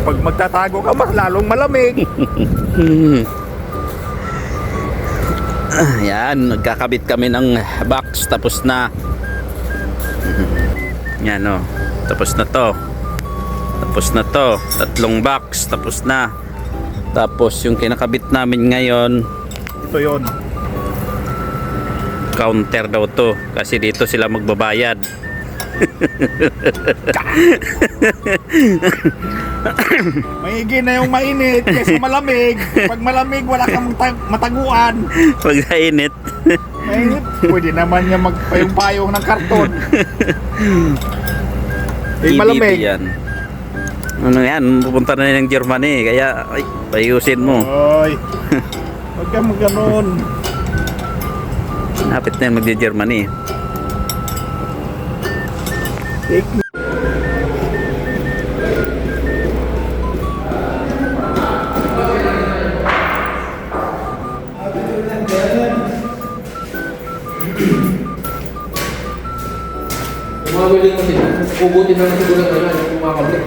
Pag magtatago ka, mas lalong malamig. Yan, nagkakabit kami ng box. Tapos na. Yan o. Tapos na to. Tapos na to. 3 box. Tapos na. Tapos yung kinakabit namin ngayon, Ito yun. counter daw to. Kasi dito sila magbabayad. Maigi na yung mainit kaysa malamig. Pag malamig, wala kang mataguan. Pag nainit. Mainit, pwede naman niya magpayong-payong ng karton. Malamig. Yan. Ano yan, pupunta na ng Germany. Kaya, ay, payusin mo. Oy. Huwag ka mag-ganon. Napit na yan magdi-Germany. Umawili mo din. Ubutin naman siguro ng ano, kumakabit.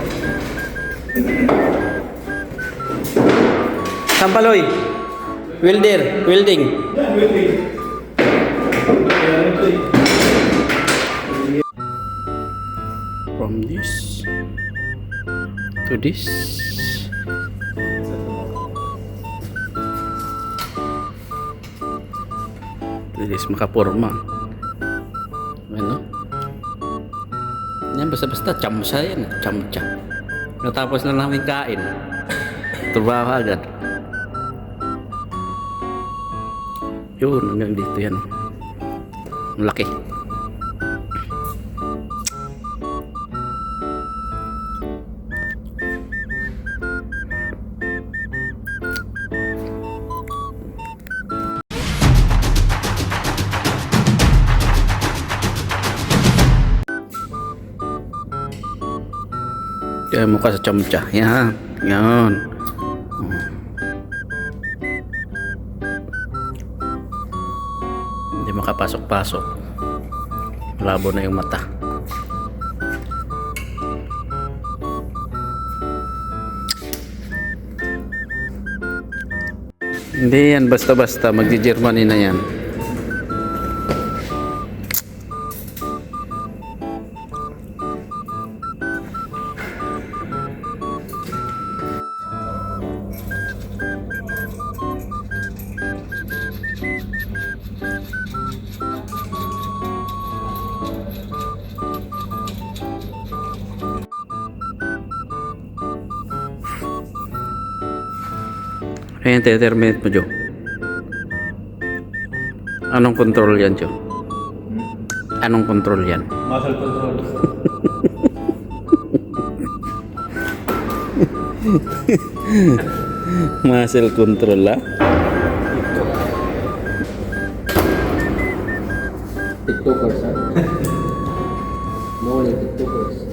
Sampaloy. Welding. From this to this. Bilis makapurma. Ano? Yan basta-basta chamsa yan. Chamcha. Natapos na namin kain. Trabaho agad. Yun, hanggang dito yan. Malaki. Kaya mukha sa chamcha. Yan. Yan. Hindi makapasok-pasok. Malabo na yung mata. Hindi yan basta-basta. Magdi-Germany na yan. Ayan, terminate mo, Jo. Anong control yan, Jo? Anong control yan? Muscle control. Muscle control, ah? TikTokers, ha? More like TikTokers.